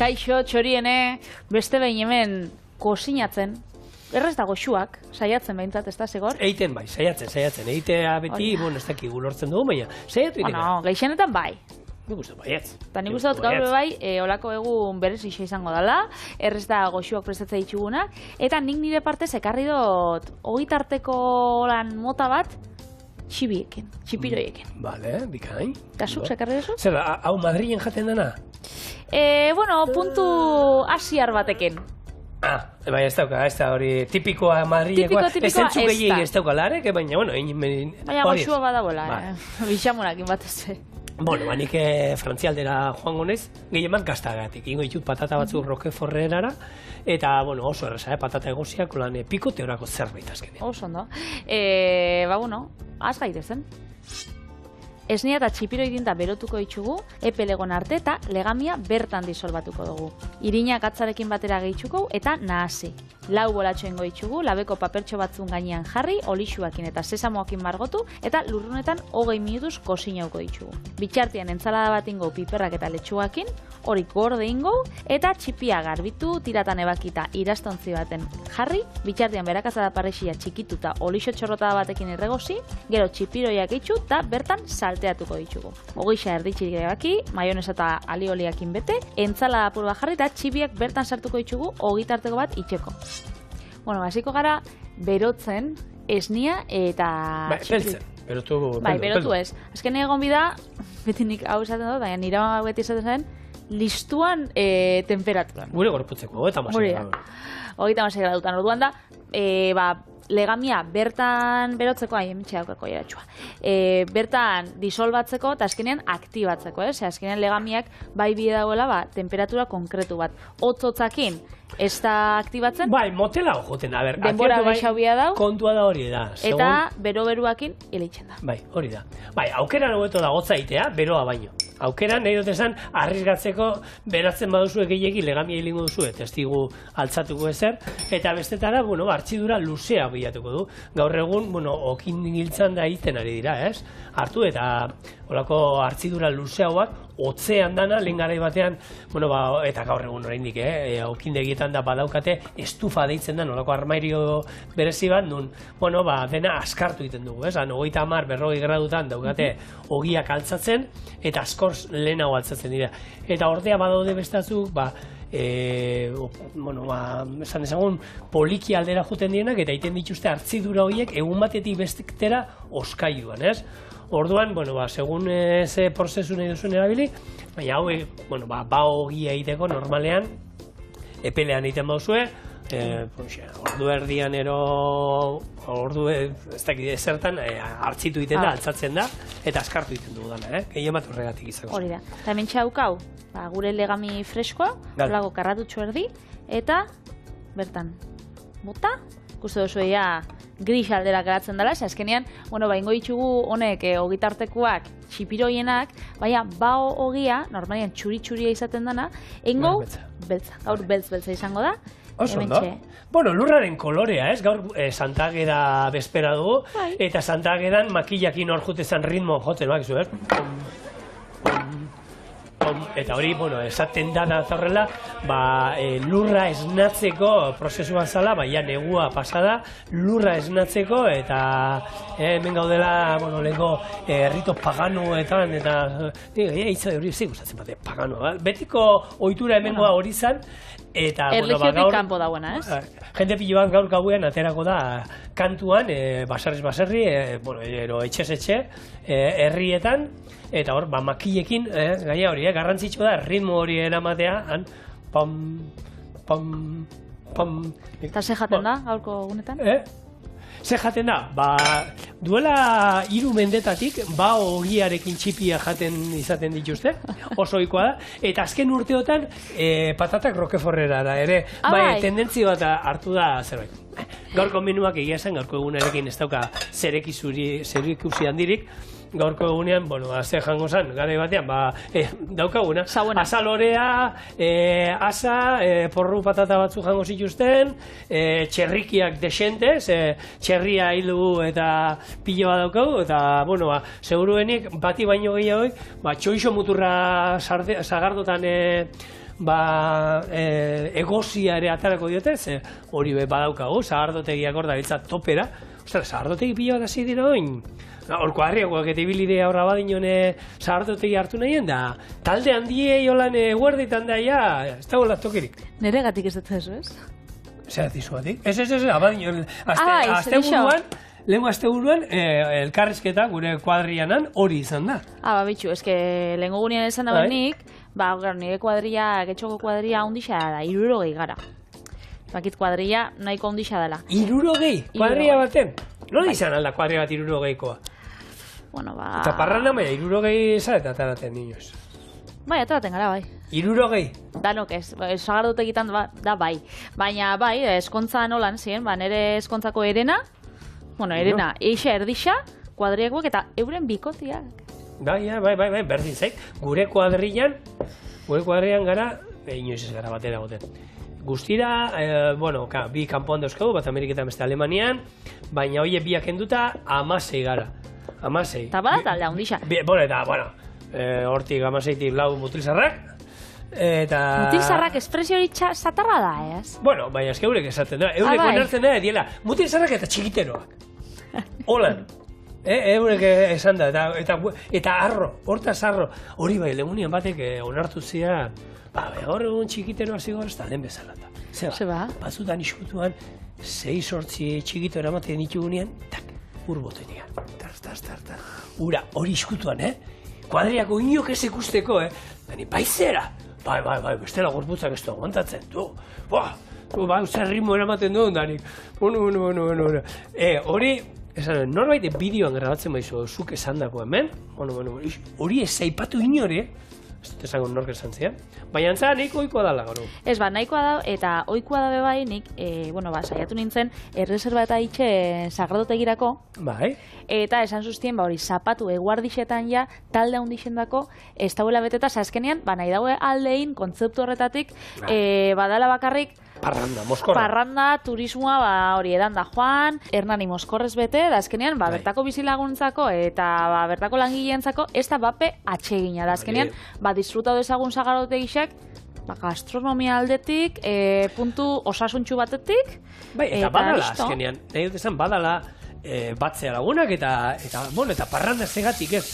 Kaixo, txoriene, beste behin hemen kosinatzen, errez da goxuak, saiatzen behintzat, ez da, Zegor? Eiten bai, saiatzen. Eitea beti, ez dakik gulortzen dugu, baina saiatu iten. Bueno, gehienetan bai. Nik uste baietz. Eta nik uste dut gaur bai, olako egun berez iso izango dela, errez da goxuak prestatzea ditugunak, eta nik nire partez ekarri dut ogitarteko lan mota bat, txipiroiekin. Bale, bikain. Kasuk, sekarri duzu? Zer, hau Madrilen jaten dena? Bueno, puntu asiar batekin. Bai, ez dauka, ez da hori tipikoa Madrilekoa, ez zentzu gehiagik ez dauka larek, baina, bueno, baina goxua badagoela, bixamonakin batez. Bueno, nik frantzialdera joango naiz, gehieman kastagatik. Ingo ditut patata batzuk Roqueforrerara, eta, bueno, oso erresa, patata egoziak, lan pikoteorako zerbait azkenean. Oso ondo. Bueno, az gaitezen. Esnea eta txipiro idinta berotuko ditugu, epe legon arte eta legamia bertan disolbatuko dugu. Irinak atzarekin batera gehituko eta nahasi. 4 bolatxoengo ditugu, labeko papertxo batzun gainean jarri, olixuakin eta sesamoakin margotu, eta lurrunetan 20 minutuz kosinauko ditugu. Bitxartian entzalada bat ingo piperrak eta letxugakin, hori gorde ingo, eta txipia garbitu, tiratan ebakita irastontzi baten jarri, bitxartian berakazada parrexia txikituta olixo txorrotada batekin erregozi, gero txipiroiak itxu eta bertan salteatuko ditugu. Ogixa erditxik ebaki, maionesa eta alioliakin bete, entzalada apur bat jarri eta txipiak bertan sartuko ditugu ogitarteko bat itxeko. Bueno, hasiko gara berotzen esnia eta beltzen. Berotu ez. Azken egon bida, beti nik hau esaten dut, baina nire beti esaten zen, listuan temperaturan. Gure gorputzeko, 36 gradu. 36 gradutan orduan da, legamia bertan berotzeko, hementxe daukako eratxua, bertan disolbatzeko eta azkenean aktibatzeko, azkenean legamiak bai bide dagoela temperatura konkretu bat. Hotzotzakin ez da aktibatzen. Bai, motela joten da, denbora bexaubia dau. Kontua da hori da. Eta bero-beruakin hileitzen da. Bai, hori da. Bai, aukeran hobeto da gotza itea, beroa baino. Aukeran, nahi dut esan, arrisgatzeko beratzen baduzu gehiegi legamia hilingo duzu, ez digu altzatuko ezer, eta bestetara, hartzidura luzea bilatuko du. Gaur egun, okin giltzan da iten ari dira, ez? Hartu eta olako hartzidura luzea hauak, hotzean dana, lehen garai batean, eta gaur egun oraindik, okindegietan da badaukate estufa deitzen da, nolako armairio berezi bat, nun, dena askartu egiten dugu, ez? 30, 40 gradutan daukate ogiak altzatzen, eta askor lehenago altzatzen dira. Eta ordea badaude bestatzuk, esan ezagun, poliki aldera juten dienak, eta egiten dituzte hartzidura horiek egun batetik bestera oskailuan, ez? Orduan, segun ze prozesu nahi duzuen erabili, baina hauek, ogia egiteko normalean, epelean egiten bauzue, ordu erdian ez dakit ezertan, hartzitu egiten da, altzatzen da, eta askartu egiten dugu dana, gehien bat horregatik izango. Hori da. Eta hemen txaukau, gure legami freskoa, lago karratutxo erdi, eta bertan, bota, ikuste duzu gris aldera geratzen dela, azkenean, ingo ditugu honek ogitartekoak, txipiroienak, baina bao ogia, normalian txuri-txuria izaten dana, engo beltza, gaur beltza izango da. Oso, no? Lurraren kolorea, ez? Gaur Santageda bespera dugu, eta Santagedan makillakin hor jutezan ritmo joten, bakizu, eta hori, esaten dana horrela, lurra esnatzeko prozesua zala, negua pasada, lurra esnatzeko, eta hemen gaudela, lehenko errito paganoetan, eta hitza hori zik gustatzen bate, pagano, betiko ohitura hemengoa hori zan, eta, erlijiotik kanpo dagoena, ez? Jende pilo bat gaur gauean aterako da kantuan, baserriz baserri, etxez etxe, herrietan, eta hor, makillekin, gaia hori, garrantzitsua da, ritmo hori eramatea, pam, pam, pam. Eta ze jaten da, gaurko egunetan? Ze jaten da, duela 3 mendetatik, ogiarekin txipia jaten izaten dituzte, oso ohikoa da, eta azken urteotan patatak Roqueforrerara ere, tendentzia bat hartu da zerbait. Gaurko menuak egia esan, gaurko egunarekin ez dauka zerikusi handirik, gaurko egunean, ze jango zan, gara batean, daukaguna, azalorea, asa, porru patata batzu jango zituzten, txerrikiak desente, txerria hildu eta pilo bat daukagu, eta, seguruenik, bati baino gehiagoik, txoixo muturra zagardotan egozia ere atarako diote, ze hori badaukagu, sagardotegiak hor da biltzat topera. Ostras, sagardotegi pila bat hasi dira oin. Horko harriakoak eta ibilidea horra badinone sagardotegi hartu nahien, da talde handiei holan guerditan da, ez dagoela tokirik. Nere gatik ez dut ez? Zer atizuatik? Ez, abadinon, lehenko asteburuan, elkarrizketa gure kuadrianan hori izan da. Bitxu, eske lehenko gunean esan da nik, nire kuadria, getxoko kuadria ondixa da, 60 gara. Bakit kuadria nahiko ondixa dela. 60? Kuadria baten? Nola izan alda kuadria bat 60koa? Bueno, Eta parranda maia 60 zareta ataraten inoz. Bai, ataraten gara, bai. 60? Danok ez, sagardotegitan da bai. Baina bai, eskontza nolan ziren, nire eskontzako erena, eixa erdixa, kuadriakoak eta euren bikotiak. Bai, berdin zaik. Gure kuadrian gara, inoiz ez gara batera goten. Guztira, bi kanpoan dauzkagu, bat Ameriketan beste Alemanian, baina hoie biak enduta 16 gara. 16. Eta bada talde handixa. Hortik 16 blau mutilzarrak. Mutilzarrak espresio hori zatarra da, ez? Baina eske eurek esaten da. Eurek onartzen da, diela, mutilzarrak eta txikiteroak. Holan. Eurek esan da, eta arro, hortaz arro. Hori bai, lemunian batek onartu zian, gaur egun txikiteroa zigor ez da lehen bezala. Zeba, batzutan iskutuan, 6-8 txikitero ematen ditugunean, urbotenean. Ura, hori iskutuan, kuadriako inok ez ikusteko, Dani, baizera. Bai, bestela gorputzak ez du aguantatzen, zer ritmo eramaten duen, Danik. Hori, norbait bideoan grabatzen baizu, zuk esan dako hemen, hori ez zaipatu inore, ez dut esango nork esan zian, baina antzara nahiko oikoa dala gaur. Ez, nahikoa da, eta oikoa da bebai nik, saiatu nintzen, erreserba eta itxe sagardotegirako, bai. Eta esan zuztien, hori, zapatu eguardixetan ja, talde handixen dako, ez dauela beteta, azkenean, nahi daue aldein, kontzeptu horretatik, badala bakarrik, Parranda, Moskorra. Parranda, turismoa, hori edan da joan, Hernani Moskorrez bete, da azkenean, bertako bizilaguntzako eta bertako langileentzako, ez da bape atsegina, da azkenean, disfrutau dezagun sagardotegixek, gastronomia aldetik, puntu osasuntxu batetik, eta badala azkenean, nahi dut esan badala, batzea lagunak eta parranda zegatik ez,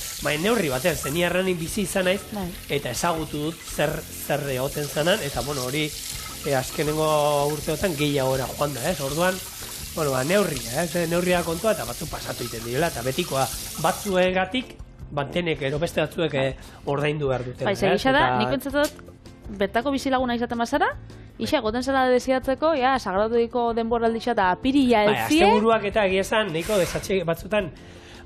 neurri batean, zenia erranin bizi izan naiz, eta ezagutu dut zer egoten zanan, eta hori azkenengo urteotan gehiagora joan da, orduan, neurria kontua eta batzu pasatu iten direla, eta betikoa batzuegatik, denek, beste batzuek ordaindu behar duten. Egisa da, nik pentsatzen dut, bertako bizilaguna izaten bazara, isa, goten zela desiatzeko, sagradoiko denboraldixa eta apiria elzie. Asteburuak eta egiezan, nahiko desatxe batzutan,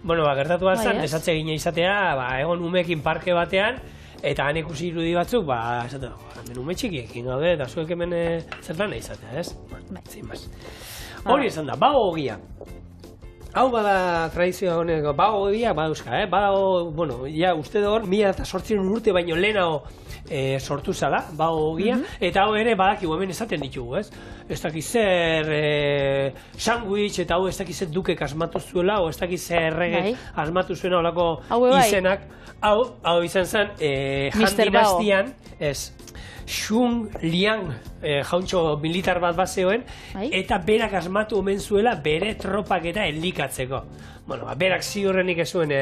gertatu bat zan, desatxe gine izatea, egon umekin parke batean, eta han ikusi irudi batzuk, hemen ume txikiekin gaude, eta zuek hemen zertan izatea, ez? Hori esan da, bago ogia. Hau bada tradizioa honeko, bago ogia badauzka, badago, uste da hor, 1800 urte baino lehenago sortu zala, bago ogia, eta hau ere badakigu hemen esaten ditugu, ez? Ez dakiz zer sandwich, eta hau ez dakiz zer dukek asmatu zuela, o ez dakiz zer errege asmatu zuena olako izenak. Hau izan zen, Han dinastian, ez, Xun Liang jauntxo militar bat bazeoen, eta berak asmatu omen zuela bere tropak eta elikatzeko. Berak ziurrenik ez zuen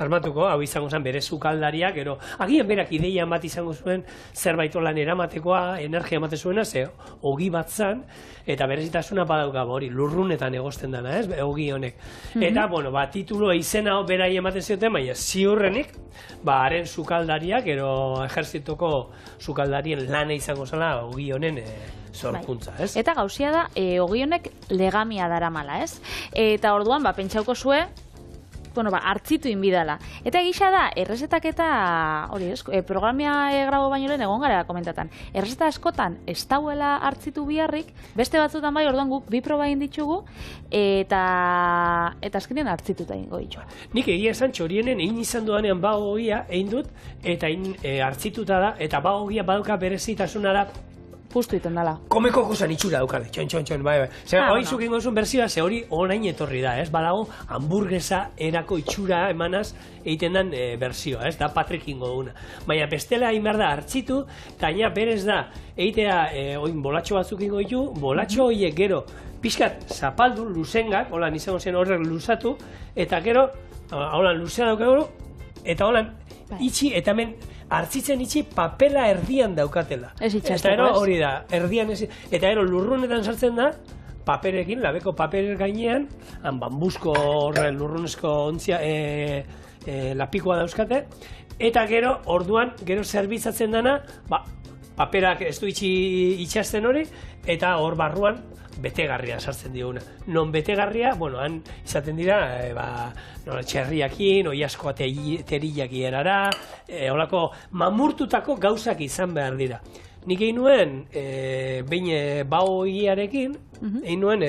asmatuko, hau izango zen bere sukaldariak, agian berak ideian bat izango zuen zerbait lan eramatekoa, energia emate zuena, ze ogi bat zan, eta berezitasuna badauka hori lurrunetan egosten dana, ez, ogi honek. Eta, titulo izena berai ematen zioten, baina ziurrenik, haren sukaldariak, ejerzitoko sukaldarien lana izango zela ogi honen sorkuntza, ez? Eta gauzia da, ogi honek legamia daramala, ez? Eta orduan, pentsauko zue, hartzitu inbidala. Eta egisa da, errezetak eta, hori ez, programia grabo baino lehen egon gara komentatan. Errezeta askotan ez dauela hartzitu biharrik, beste batzutan bai, orduan guk bi proba egin ditugu, eta azkenean hartzituta ingo ditu. Nik egia esan txorienen egin izan dudanean bagogia egin dut, eta hartzituta da, eta bagogia baduka berezitasuna da, Justu iten dala. Komeko kusan itxura daukale, txon, bai. Zer, hori zukin gozun berzioa, ze hori orain etorri da, ez? Badago, hamburguesa erako itxura emanaz egiten den berzioa, ez? Da Patrick ingo duguna. Baina bestela hain behar da hartzitu, eta berez da, egitea, oin bolatxo batzuk ingo ditu, bolatxo horiek gero, pixkat zapaldu, luzengak, holan izango zen horrek luzatu, eta gero, holan luzea daukago, eta holan itxi, eta hemen hartzitzen itxi papela erdian daukatela. Ez itxasteko, eta hori da, erdian ez, eta lurrunetan sartzen da, paperekin, labeko paper gainean, han bambuzko horren lurrunezko ontzia, lapikoa dauzkate, eta gero, orduan, gero zerbitzatzen dana, paperak ez du itxasten hori, eta hor barruan, betegarria sartzen diguna. Non betegarria, bueno, han izaten dira, txerriakin, oiaskoa terillak erara, holako mamurtutako gauzak izan behar dira. Nik egin nuen, behin baoiarekin, egin nuen,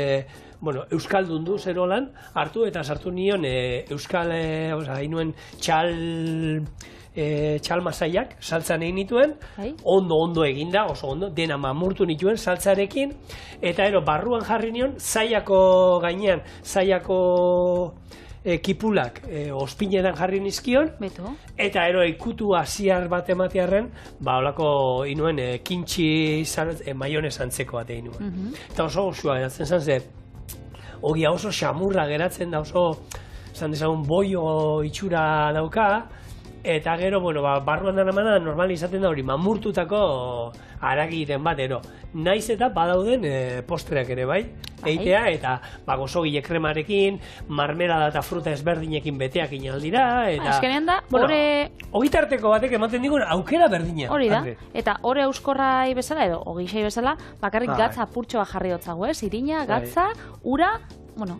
euskaldundu zerolan, hartu eta sartu nion euskal, egin nuen txalmasaiak, saltzan egin nituen, ondo eginda, oso ondo, dena mamurtu nituen saltzarekin, eta barruan jarri nion, zaiako gainean, zaiako kipulak ospinetan jarri nizkion, eta ikutu hasiar bat ematearren, holako inuen kintxi maionez antzeko bat egin nuen. Eta oso gozua geratzen zen, ze, ogia oso xamurra geratzen da, oso, esan dezagun, boio itxura dauka, eta gero, barruan dana mana normal izaten da hori mamurtutako haragi egiten bat, naiz eta badauden postreak ere bai, eitea, eta gozogile kremarekin, marmelada eta fruta ezberdinekin beteak inaldira, eta... Azkenean da, ogitarteko batek ematen digun aukera berdina. Hori da, eta hori euskorrai bezala, edo ogixai bezala, bakarrik gatza apurtxoa jarri dotzago, irina, gatza, ura,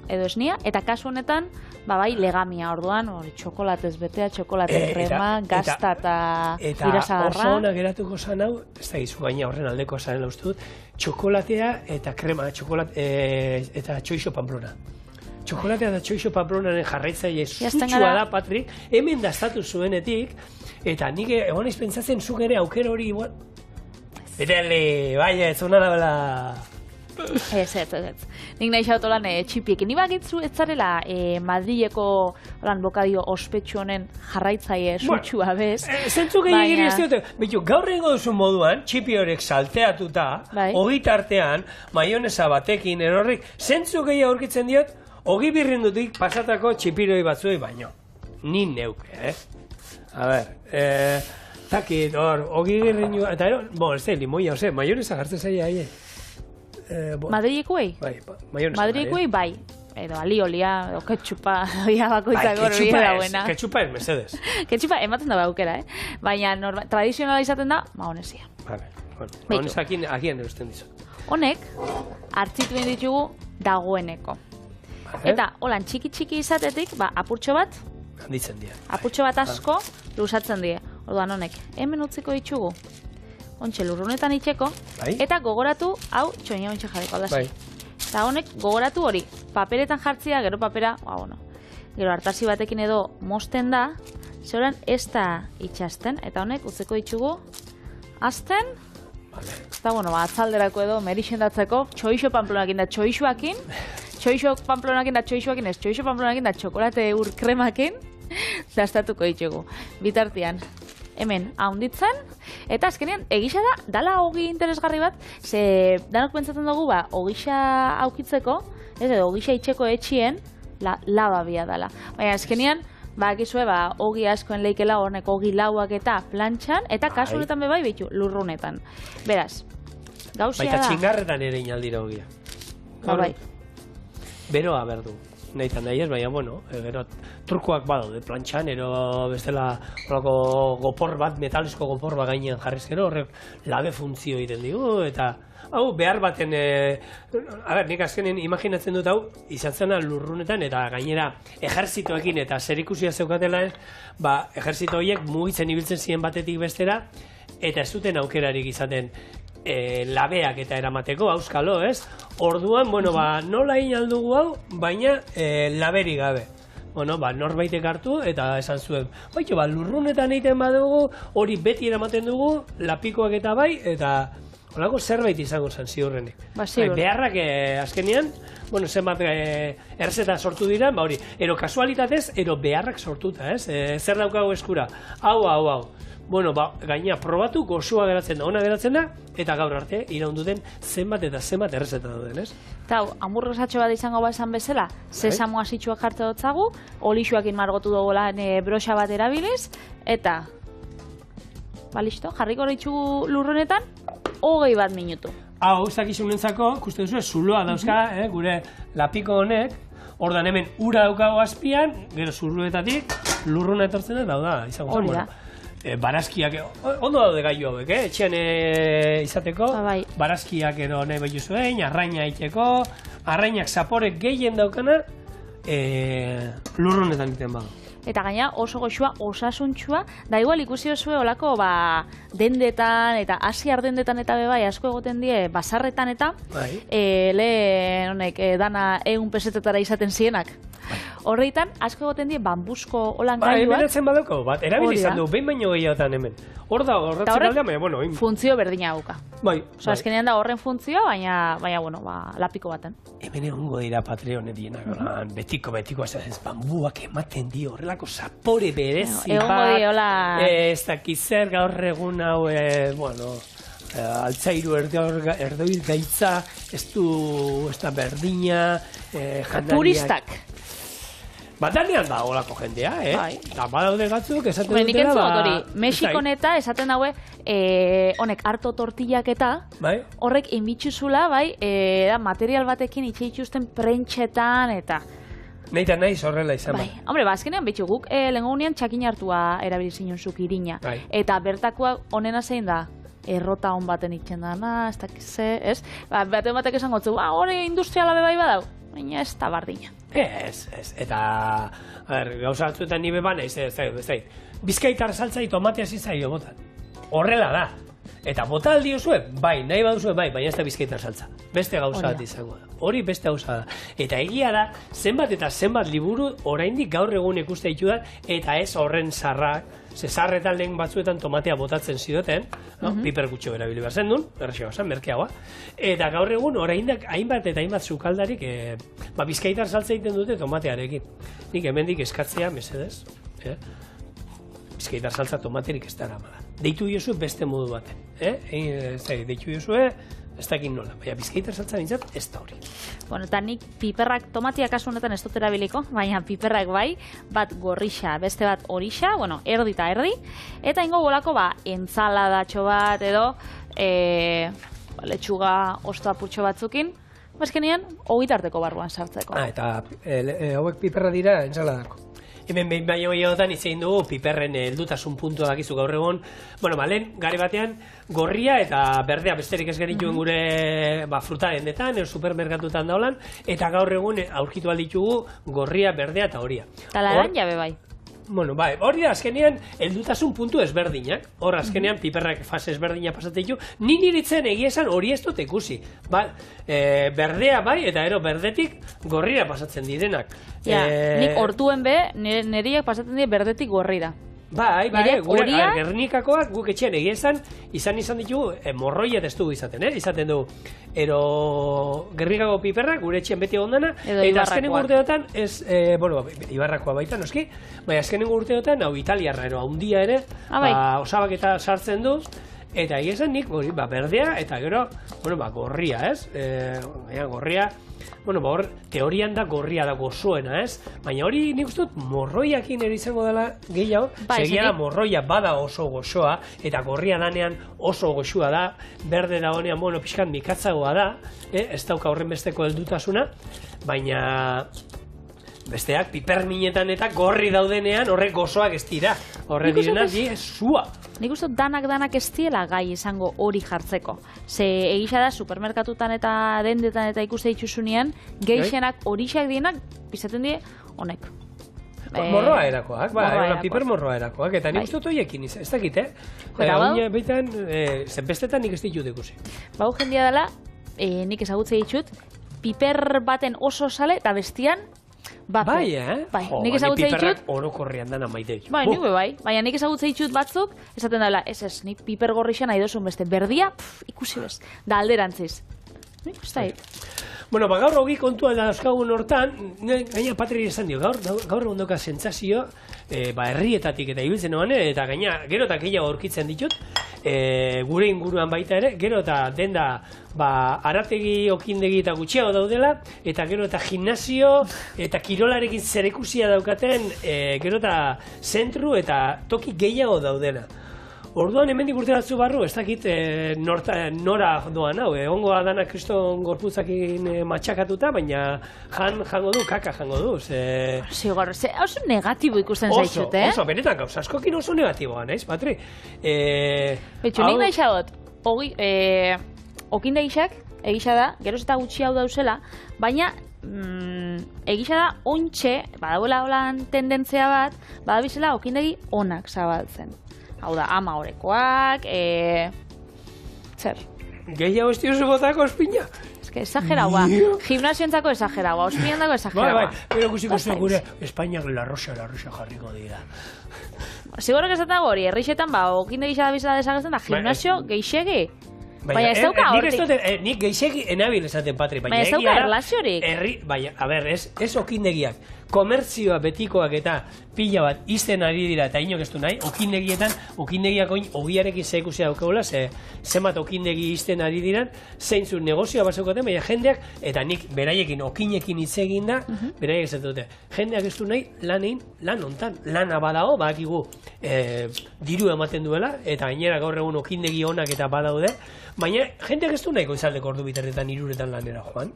edo esnia, eta kasu honetan, legamia orduan, txokolatez betea, txokolate krema, gazta eta irasagarra. Eta oso hona geratuko zan hau, ez da gizu gaina horren aldeko zaren uste dut, txokolatea eta krema, eta txoixo pamplona. Txokolatea eta txoixo pamplonaren jarraitzaile zutxua da, Patrik, hemen daztatu zuenetik, eta nik egon izpentsatzen zuk ere aukera hori igual. Betele, baina, ez hona nabela... Ez. Nik nahi xautu lan txipiekin. Ni bagitzu ez zarela Madrileko bokadio ospetsu honen jarraitzaile zutxua bez. Zentzuk egin ez dute. Bitu, gaur egingo duzun moduan, txipi horrek salteatuta, ogitartean, maionesa batekin, erorrik, zentzuk egin aurkitzen diot, ogi birrindutik pasatako txipiroi batzuei baino. Ni neuke, A ber, takit, ogi birrindu, eta ez da, limoia, maionesa gartzen zaila aie. Madrilekuei? Bai, Madrilekuei bai. Edo aliolia, edo ketxupa, oia bakoitza goro bide dauena. Ketxupa ez, mesedez. Ketxupa ematen da aukera, Baina tradizionala izaten da, maonesia. Maonesa agian erosten dizu. Honek, hartzituen ditugu dagoeneko. Eta, holan, txiki izatetik, apurtxo bat, handitzen dira. Apurtxo bat asko, lusatzen die. Orduan honek, hemen utziko ditugu. Ontxe lurrunetan itxeko, eta gogoratu, hau, txoina ontxe jarriko aldasi. Eta honek, gogoratu hori, paperetan jartzia, gero papera, gero hartasi batekin edo mosten da, zeuran ez da itxasten, eta honek, utzeko ditugu, azten, eta, atzalderako edo, merixendatzeko, txoixo pamplonakin da txoixoakin, txoixo pamplonakin da txoixoakin ez, txoixo pamplonakin da txokolate ur kremakin, dastatuko ditugu. Bitartian, hemen haunditzen, eta azkenean egisa da, dala ogi interesgarri bat, ze danok pentsatzen dugu, ogisa aukitzeko, edo ogisa itxeko etxien, lababia dala. Baina azkenean, bakizue, ogi askoen leikela honek ogi lauak eta plantxan, eta kasu honetan bebai behitu, lurrunetan. Beraz, gauzia da... Baita txingarretan ere inaldira ogia. Beroa berdu. Nahitan nahi ez, baina, gero trukoak badaude plantxan, ero bestela gopor bat, metalizko gopor bat gainean jarriz gero, horrek labe funtzio egiten digu, eta hau behar baten, nik azkenen imaginatzen dut hau, izan zena lurrunetan, eta gainera ejerzitoekin eta zerikusia zeukatela, ejerzito horiek mugitzen ibiltzen ziren batetik bestera, eta ez duten aukerarik izaten labeak eta eramateko, auskalo, ez? Orduan, nola egin aldugu hau, baina laberi gabe. Norbaitek hartu eta esan zuen, lurrunetan egiten badugu, hori beti eramaten dugu, lapikoak eta bai, eta Olako zerbait izango zen ziurrenik. Ziur. Beharrak azkenean, bueno, zenbat errezeta sortu dira, hori, ero kasualitatez, ero beharrak sortuta, ez? Zer daukago eskura? Hau. Bueno, gaina probatu, gozoa geratzen da, ona geratzen da, eta gaur arte, iraunduten zenbat eta zenbat errezeta dauden, ez? Eta hamburguesatxo bat izango bazan bezala, sesamo asitxuak jarte dutzagu, olixuakin margotu dugola broxa bat erabiliz, eta, listo, jarriko ditxugu lurronetan, 21 minutu. Hau, ez dakizunentzako, ikusten duzu, zuloa dauzka, gure lapiko honek, ordan hemen ura daukago azpian, gero zuloetatik, lurruna etortzen da, izango zen, bueno. Barazkiak, ondo daude gailu hauek, etxean izateko, barazkiak ero nahi behitu zuen, arraina iteko, arrainak zaporek gehien daukana, lurrunetan iten badu. Eta gaina oso goxua, osasuntxua, da igual ikusi osue olako dendetan eta asiar dendetan eta bebai asko egoten die basarretan eta dana 100 pesetetara izaten zienak. Horreitan, asko egoten die bambusko olan gailuak. Hemen badauko, erabili izan du, behin baino gehiagotan hemen. Hor da, horretzen aldea, baina, bueno. Funtzio berdina hauka. Azkenean da horren funtzioa, baina, bueno, lapiko baten. Hemen egongo dira Patreonet dienak, betiko, ez bambuak ematen dio, horrelako zapore berezi bat. Egongo diola... Ez dakizer gaur egun hau, bueno... altzairu erdoil gaitza, ez da berdina, jandariak... Puristak. Danean da olako jendea, Eta badaude batzuk esaten dutela... Mexikon eta esaten daue, honek harto tortillak eta, horrek emitxuzula, material batekin itxe itxusten prentxetan eta... Neita nahiz horrela izan. Hombre, azkenean betxu guk, lehenko unian txakin hartua erabilizinun zuk irina. Eta bertakoa honena zein da, errota hon baten itxen dana, ez dakize, ez? Baten batek esan gotzu, hori industriala bebai badau, baina ez da bardina. Ez, eta, gauza batzuetan nire bana, ez Bizkaitar saltzai tomatea zizaio botan. Horrela da. Eta bota aldi osue, nahi baduzue, baina ez da bizkaitar saltza. Beste gauza bat izango da. Hori beste gauza da. Eta egia da, zenbat eta zenbat liburu oraindik gaur egun ikuste ditudan, eta ez horren zarrak, zezarretan lehen batzuetan tomatea botatzen zidoten, piper gutxo erabili behar zen duen, errexo gauza, merkeagoa. Eta gaur egun oraindik hainbat eta hainbat sukaldarik bizkaitar saltza egiten dute tomatearekin. Nik hemendik eskatzea, mesedez, bizkaitar saltza tomaterik ez dara mala. Deitu diozu beste modu baten. Deitu diozu, ez dakin nola. Baina bizkaitar saltza bintzat, ez da hori. Bueno, eta nik piperrak, tomatia kasu honetan ez dut erabiliko, baina piperrak bai, bat gorrixa, beste bat horixa, bueno, erdi eta erdi, eta ingo bolako, entzaladatxo bat edo, letxuga osto apurtxo batzukin, bazkenean, hogitarteko barruan sartzeko. Eta hauek piperra dira entzaladako. Hemen behin baino gehiagotan izan dugu piperren heldutasun puntua dakizu gaur egon. Bueno, lehen, gare batean, gorria eta berdea besterik ez genituen gure fruta dendetan, supermerkatutan daulan, eta gaur egun aurkitu alditugu gorria, berdea eta horia. Eta laranja be bai. Bueno, hori da azkenean heldutasun puntu ezberdinak. Hor azkenean piperrak fase ezberdina pasatzen ditu. Ni niritzen egia esan hori ez dut ikusi. Berdea bai, eta berdetik gorrira pasatzen direnak. Nik hortuen be, neriak pasatzen dire berdetik gorrira. Gure Gernikakoak guk etxean egia esan, izan ditugu, morroia ez dugu izaten, izaten dugu. Gernikako piperrak gure etxean beti ondana, eta azkenen urteotan, Ibarrakoa baita, noski, azkenen urteotan, hau italiarra, haundia ere, osabak eta sartzen du, eta egia esan nik, berdea, eta gero, gorria, ez? Gorria, hor, teorian da gorria da gozoena, ez? Baina hori nik uste dut morroiakin ere izango dela gehiago, segia da morroia bada oso gozoa, eta gorria danean oso gozoa da, berde da honean, pixkat mikatzagoa da, ez dauka horren besteko heldutasuna, baina besteak piperminetan eta gorri daudenean horrek gozoak ez dira. Horre direnak ez zua. Nik uste danak ez diela gai izango hori jartzeko. Ze egisa da supermerkatutan eta dendetan eta ikuste dituzunean, gehienak horixak dienak pizaten die honek. Morroa erakoak, piper morroa erakoak, eta nik uste dut horiekin ez dakit, baitan, zenbestetan nik ez ditut ikusi. Bau jendia dela, nik ezagutze ditut, piper baten oso sale eta bestian Bai, Bai, nik ezagutzen ditut. Piperrak orokorrean dana maite ditut. Bai, nik bai. Baina nik ezagutzen ditut batzuk, esaten daela, ez, nik piper gorrixan nahi dozun beste. Berdia, ikusi bez, da alderantziz. Nik uste Bueno, gaur hogi kontua da dauzkagun hortan, gaina Patri esan dio, gaur egun doka sentsazio, herrietatik eta ibiltzen noan, eta gaina, gero eta gehiago aurkitzen ditut, gure inguruan baita ere, gero eta denda, arategi, okindegi eta gutxiago daudela, eta gero eta gimnasio, eta kirolarekin zerikusia daukaten, gero eta zentru eta toki gehiago daudela. Orduan hemendik urte batzu barru, ez dakit nora doan hau, egongoa dana kriston gorputzakin matxakatuta, baina jango du, kaka jango du. Zigor, oso negatibo ikusten zaitxut, Oso, benetan gauz, askokin oso negatiboa, naiz, Patri? Betxu, nik nahi xagot, okindegixak, egisa da, geroz eta gutxi hau dauzela, baina egisa da, ontxe, badauela holan tendentzia bat, badabizela okindegi onak zabaltzen. Hau da, ama horekoak, zer? Gehiago ez diozu botako espina? Ez que exageraua, gimnasioentzako exageraua, ospinandako exageraua. Pero kusiko zuen gure, Espainiak la rosa jarriko dira. Zigorok esaten dago hori, herrixetan, okindegisa da bizala desagertzen da, gimnasio geixegi. Baina ez dauka hortik. Nik geixegi enabil esaten, Patri. Baina ez dauka erlaziorik. Baina, a ber, ez okindegiak. Komertzioa betikoak eta pila bat izten ari dira eta inok ez du nahi, okindegiak oin ogiarekin zeikusia daukaula, zenbat okindegi izten ari diran, zeintzun negozioa basaukaten, baina jendeak, eta nik beraiekin okinekin hitz egin da, beraiek ez dute. Jendeak ez du nahi lan hontan, lana badago, badakigu diru ematen duela, eta gainera gaur egun okindegi onak eta badaude, baina jendeak ez du nahi goizaldeko ordu biterretan iruretan lanera joan.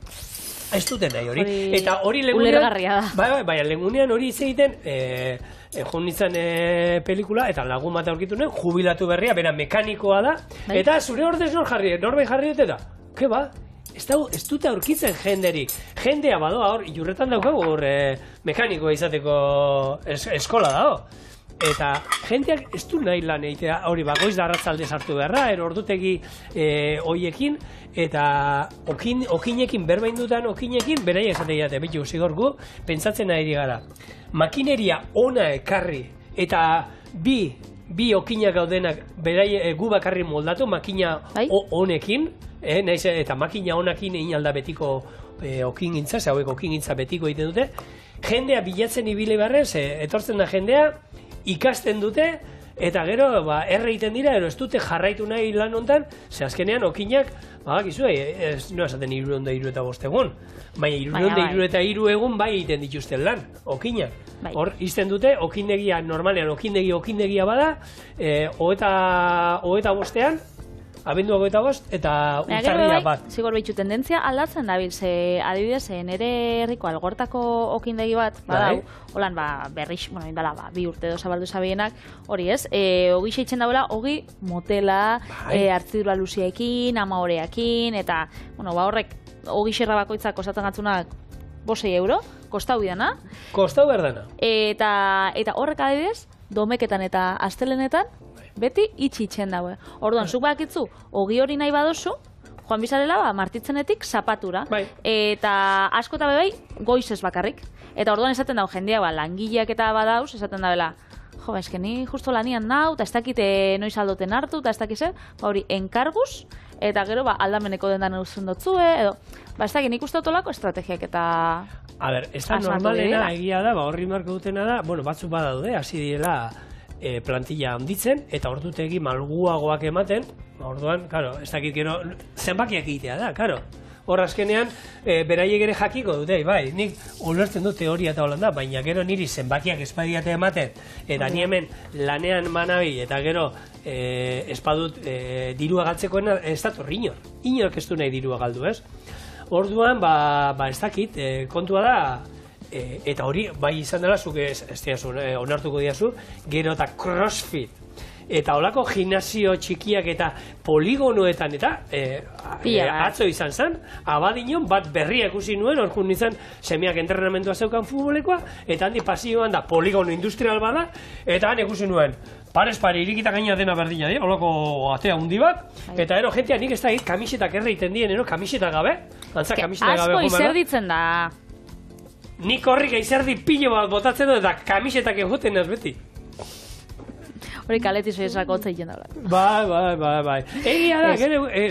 Ez duten nahi hori. Eta hori legunean hori hitz egiten, joan nintzen pelikula, eta lagun bat aurkitu nuen, jubilatu berria, bera mekanikoa da, eta zure ordez norbait jarri dute da. Ke ba? Ez dute aurkitzen jenderik. Jendea badoa hor, Iurretan daukagu hor mekanikoa izateko eskola dago. Eta jendeak ez du nahi lan egitea, hori goiz da arratzalde sartu beharra, ordutegi hoiekin, eta okinekin, berbaindutan okinekin, beraiek esatea jate, betu zigorgu, pentsatzen nahi gara. Makineria ona ekarri, eta bi okinak gaudenak, gu bakarri moldatu, makina honekin, eta makina honekin egin alda betiko okingintza, hauek okingintza betiko egiten dute, jendea bilatzen ibile beharrez, etortzen da jendea, ikasten dute, eta gero erre egiten dira, ez dute jarraitu nahi lan hontan, ze azkenean okinak, bakizue, ez no esaten 303 egun, baina 303 egun bai egiten dituzten lan, okinak. Hor, izten dute, okindegia, normalean okindegia bada, hogeita bostean, abenduako eta bost, eta urtarria bat. Zigor behitxu, tendentzia aldatzen dabil, adibidez, nire herriko algortako okindegi bat, badau, holan, berrix, bi urte zabaldu zabienak, hori ez, ogi seitzen dauela, ogi motela, hartzidura luziaekin, ama horeakin, eta, horrek, ogi xerra bakoitzak kostatzen gatzunak, 5 euro, kostau bidana. Kostau berdana. Eta horrek adibidez, domeketan eta astelenetan, beti itxitzen daue. Orduan, zuk bakitzu, ogi hori nahi badozu, joan bizalela, martitzenetik zapatura. Eta asko eta bebai, goizez bakarrik. Eta orduan esaten dago jendea, langileak eta badauz, esaten dabela, eske ni justo lanian nau, eta ez dakite noiz aldoten hartu, eta ez dakize, hori enkarguz, eta gero aldameneko dendan eusen dotzue, edo, ez dakit nik uste otolako estrategiak eta... A ber, ez da normalena egia da, horri marko dutena da, batzuk badaude, hasi direla plantilla handitzen, eta ordutegi malguagoak ematen, orduan, ez dakit gero, zenbakiak egitea da, karo. Hor azkenean, beraiek ere jakiko dute, bai, nik ulertzen dut teoria eta holanda, baina gero niri zenbakiak espadiate ematen, eta ni hemen lanean manabi, eta gero espadut dirua galtzekoena ez dator inork ez du nahi dirua galdu, ez? Orduan, ez dakit, kontua da, eta hori, bai izan dela, zuk onartuko diazu, gero eta crossfit, eta holako gimnasio txikiak eta poligonoetan eta atzo izan zen, abadinon bat berria ikusi nuen, orkun nintzen semeak entrenamentua zeukan futbolekoa, eta handi pasioan da poligono industrial bada, eta han ikusi nuen, parez pare, irikita gaina dena berdina, holako atea hundi bat, eta ero jentea nik ez da kamisetak erreiten dien, kamiseta gabe, antza kamiseta gabe. Asko izerditzen da. nik horri gaizerdi pilo bat botatzen dut eta kamisetak egoten ez beti. Hori kaleti soiesako hotza egin daula. Bai. Egia da,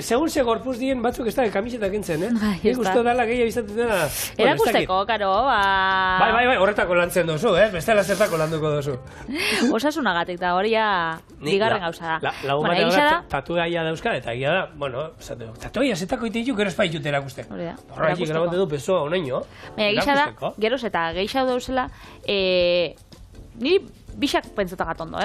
segun ze gorpuz dien batzuk ez da kamisetak entzen, Nik uste dala gehiago izaten dena. Erakusteko, karo, Bai, horretako lantzen dozu, bestela zertako landuko dozu. Osasunagatik da, hori ja bigarren gauza da. Lagun bat egola tatuaia dauzka, eta egia da, tatuaia zetako ite ditu, gero espaitut erakusten. Hori da. Horretik grabatu du pesoa honeino. Baina gisa da, geroz eta gehiago dauzela, ni bixak pentsatagat ondo,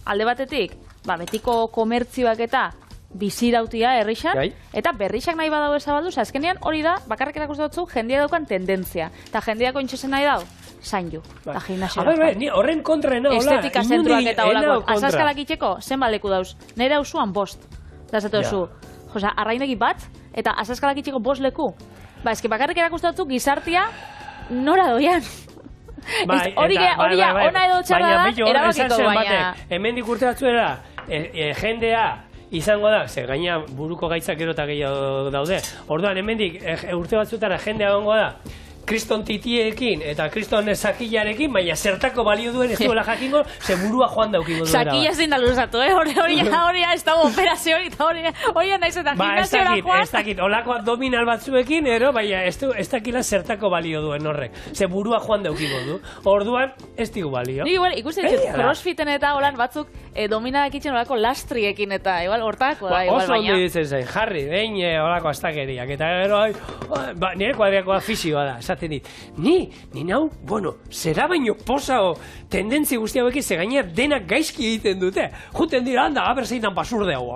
Alde batetik, betiko komertzioak eta bizirautia herrixan, eta berrixak nahi badau ezabaldu, azkenean hori da, bakarrik erakusten dutzu, jendia daukan tendentzia. Eta jendiako intxesen nahi dau, zaindu, eta gimnasio. Horren kontrena, hola, estetika zentroak eta holako. Azazkalak itxeko, zenbat leku dauz, nire hausuan 5. Da zatu duzu, arraindegi bat, eta azazkalak itxeko 5 leku. Eski bakarrik erakusten dutzu, gizartia nora doian. Hori ona edo txarra da, erabakiko baina. Hemendik urte batzuela, jendea izango da, ze gaina buruko gaitzak gero eta gehiago daude. Orduan, hemendik urte batzutara jendea gongo da, kriston titiekin eta kriston sakillarekin, baina zertako balio duen ez duela jakingo, ze burua joan daukingo duela. Sakilla zein da luzatu, hori ez dago operazio, hori naiz eta gimnasioa joan. Ez dakit, olako abdominal batzuekin, baina ez dakila zertako balio duen horrek. Ze burua joan daukingo du. Orduan, ez digu balio. Nik ikusten ditut, crossfiten eta holan batzuk dominadak itxen olako lastriekin eta hortako da, baina. Oso ondo ditzen zain, jarri, behin olako astakeriak. Eta gero, nire kuadriakoa fisioa da, esaten dit. Ni nau, zera baino posao tendentzi guzti hauekin ze gainera denak gaizki egiten dute. Juten dira, handa, aber zeinan basurde hau.